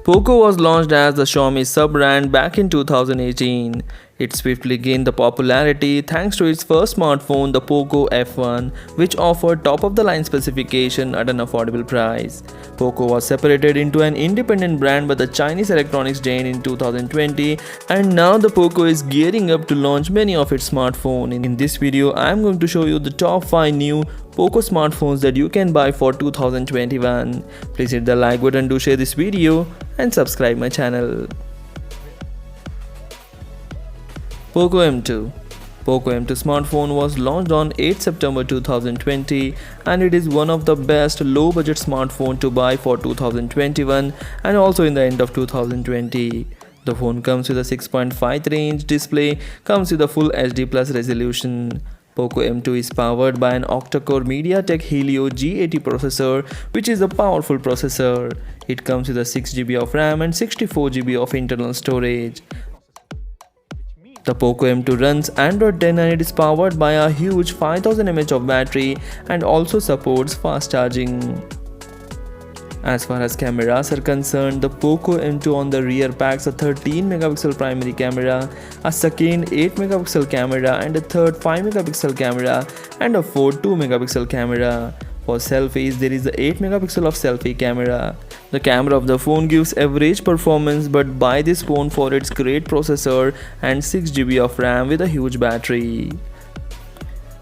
Poco was launched as the Xiaomi sub-brand back in 2018. It swiftly gained the popularity thanks to its first smartphone, the Poco F1, which offered top-of-the-line specification at an affordable price. Poco was separated into an independent brand by the Chinese electronics giant in 2020, and now the Poco is gearing up to launch many of its smartphones. In this video, I am going to show you the top 5 new Poco smartphones that you can buy for 2021. Please hit the like button to share this video and subscribe my channel. Poco M2. Poco M2 smartphone was launched on 8 September 2020 and it is one of the best low budget smartphone to buy for 2021 and also in the end of 2020. The phone comes with a 6.53-inch display, comes with a full HD plus resolution. Poco M2 is powered by an octa-core MediaTek Helio G80 processor, which is a powerful processor. It comes with a 6GB of RAM and 64GB of internal storage. The Poco M2 runs Android 10 and it is powered by a huge 5000 mAh of battery and also supports fast charging. As far as cameras are concerned, the Poco M2 on the rear packs a 13 megapixel primary camera, a second 8 megapixel camera and a third 5 megapixel camera and a fourth 2 megapixel camera. For selfies, there is a 8 megapixel of selfie camera. The camera of the phone gives average performance, but buy this phone for its great processor and 6GB of RAM with a huge battery.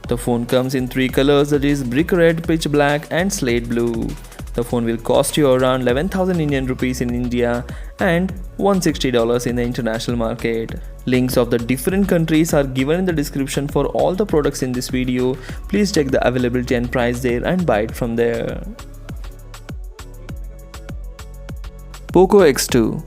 The phone comes in 3 colors, that is brick red, pitch black and slate blue. The phone will cost you around 11,000 Indian rupees in India and $160 in the international market. Links of the different countries are given in the description for all the products in this video. Please check the availability and price there and buy it from there. Poco X2.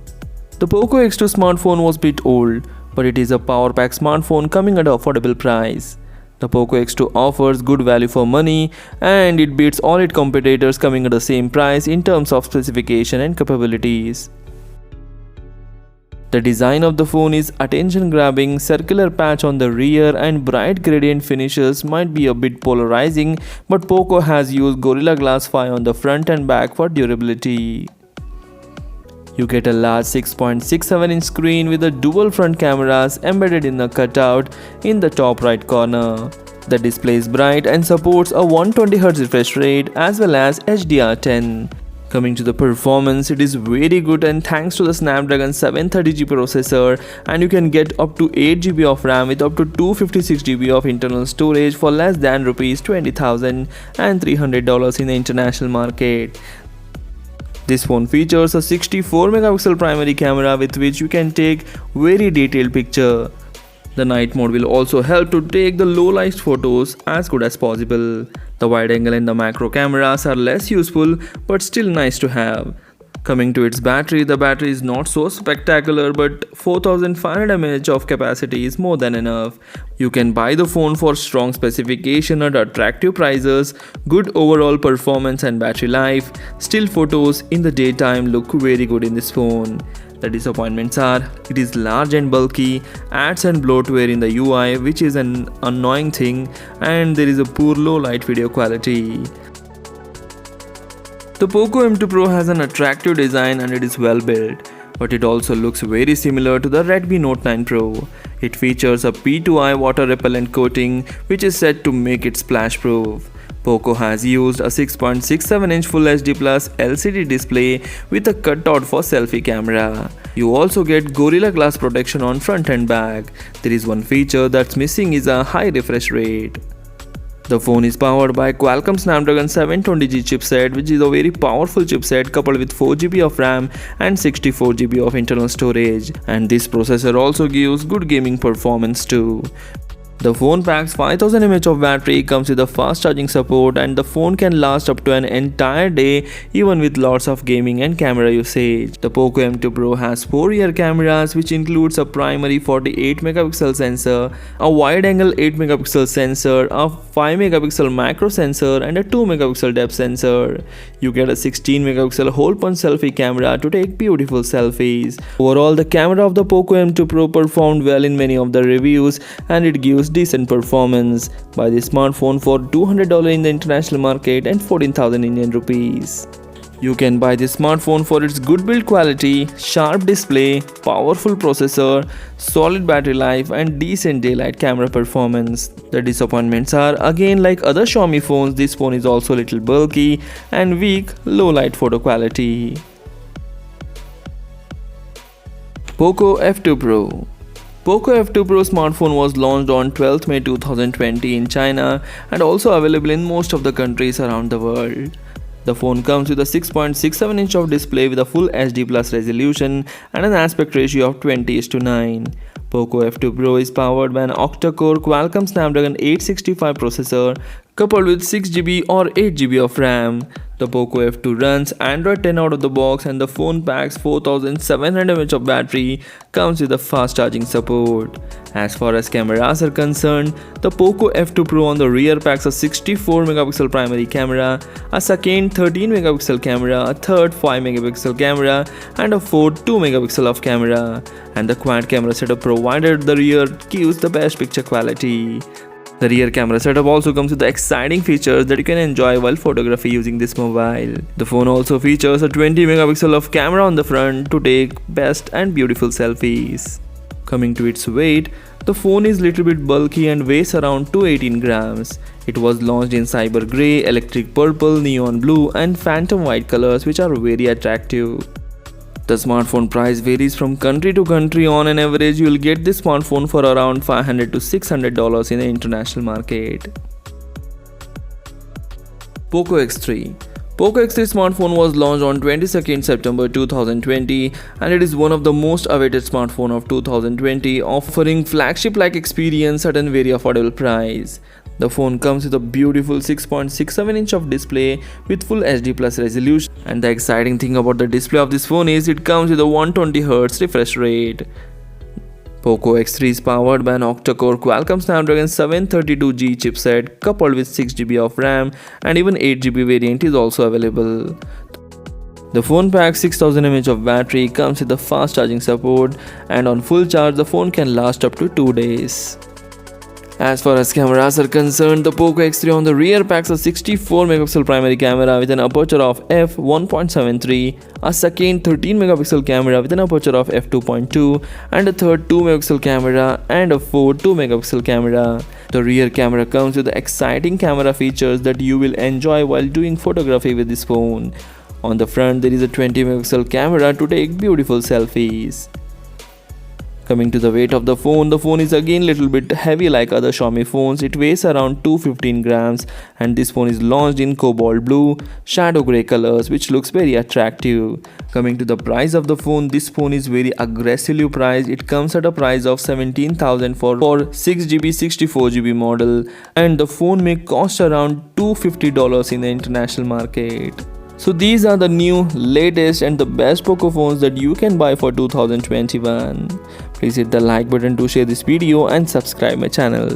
The Poco X2 smartphone was a bit old, but it is a power pack smartphone coming at an affordable price. The Poco X2 offers good value for money and it beats all its competitors coming at the same price in terms of specification and capabilities. The design of the phone is attention-grabbing, circular patch on the rear and bright gradient finishes might be a bit polarizing, but Poco has used Gorilla Glass 5 on the front and back for durability. You get a large 6.67-inch screen with the dual front cameras embedded in a cutout in the top right corner. The display is bright and supports a 120Hz refresh rate as well as HDR10. Coming to the performance, it is very good and thanks to the Snapdragon 730G processor, and you can get up to 8GB of RAM with up to 256GB of internal storage for less than Rs 20,000 and $300 in the international market. This phone features a 64 megapixel primary camera with which you can take very detailed picture. The night mode will also help to take the low light photos as good as possible. The wide angle and the macro cameras are less useful but still nice to have. Coming to its battery, the battery is not so spectacular, but 4500 mAh of capacity is more than enough. You can buy the phone for strong specification at attractive prices, good overall performance and battery life. Still photos in the daytime look very good in this phone. The disappointments are, it is large and bulky, adds and bloatware in the UI which is an annoying thing, and there is a poor low light video quality. The Poco M2 Pro has an attractive design and it is well built, but it also looks very similar to the Redmi Note 9 Pro. It features a P2i water repellent coating which is said to make it splash proof. Poco has used a 6.67-inch Full HD Plus LCD display with a cutout for selfie camera. You also get Gorilla Glass protection on front and back. There is one feature that's missing is a high refresh rate. The phone is powered by Qualcomm Snapdragon 720G chipset, which is a very powerful chipset coupled with 4GB of RAM and 64GB of internal storage, and this processor also gives good gaming performance too. The phone packs 5000 mAh of battery, comes with a fast charging support, and the phone can last up to an entire day even with lots of gaming and camera usage. The Poco M2 Pro has 4 rear cameras which includes a primary 48 megapixel sensor, a wide angle 8 megapixel sensor, a 5 megapixel macro sensor and a 2 megapixel depth sensor. You get a 16 megapixel hole punch selfie camera to take beautiful selfies. Overall, the camera of the Poco M2 Pro performed well in many of the reviews and it gives decent performance. Buy this smartphone for $200 in the international market and 14,000 Indian rupees. You can buy this smartphone for its good build quality, sharp display, powerful processor, solid battery life and decent daylight camera performance. The disappointments are again like other Xiaomi phones, this phone is also a little bulky and weak low light photo quality. Poco F2 Pro. Poco F2 Pro smartphone was launched on 12th May 2020 in China and also available in most of the countries around the world. The phone comes with a 6.67-inch of display with a full HD plus resolution and an aspect ratio of 20:9. Poco F2 Pro is powered by an octa-core Qualcomm Snapdragon 865 processor coupled with 6GB or 8GB of RAM. The Poco F2 runs Android 10 out of the box and the phone packs 4700 mAh of battery, comes with a fast charging support. As far as cameras are concerned, the Poco F2 Pro on the rear packs a 64 megapixel primary camera, a second 13 megapixel camera, a third 5 megapixel camera and a fourth 2 megapixel of camera. And the quad camera setup provided the rear gives the best picture quality. The rear camera setup also comes with the exciting features that you can enjoy while photography using this mobile. The phone also features a 20 megapixel of camera on the front to take best and beautiful selfies. Coming to its weight, the phone is little bit bulky and weighs around 218 grams. It was launched in cyber grey, electric purple, neon blue and phantom white colors which are very attractive. The smartphone price varies from country to country. On an average, you will get this smartphone for around $500 to $600 in the international market. Poco X3. Poco X3 smartphone was launched on 22nd September 2020 and it is one of the most awaited smartphone of 2020, offering flagship-like experience at a very affordable price. The phone comes with a beautiful 6.67-inch of display with full HD plus resolution, and the exciting thing about the display of this phone is it comes with a 120Hz refresh rate. Poco X3 is powered by an octa-core Qualcomm Snapdragon 732G chipset coupled with 6GB of RAM and even 8GB variant is also available. The phone packs 6000 mAh of battery, comes with a fast charging support and on full charge the phone can last up to 2 days. As far as cameras are concerned, the Poco X3 on the rear packs a 64 megapixel primary camera with an aperture of f1.73, a second 13 megapixel camera with an aperture of f2.2 and a third 2 megapixel camera and a fourth 2 megapixel camera. The rear camera comes with exciting camera features that you will enjoy while doing photography with this phone. On the front there is a 20 megapixel camera to take beautiful selfies. Coming to the weight of the phone is again little bit heavy like other Xiaomi phones. It weighs around 215 grams and this phone is launched in cobalt blue, shadow grey colors which looks very attractive. Coming to the price of the phone, this phone is very aggressively priced. It comes at a price of 17,000 for 6GB 64GB model and the phone may cost around $250 in the international market. So these are the new, latest and the best Poco phones that you can buy for 2021. Please hit the like button to share this video and subscribe my channel.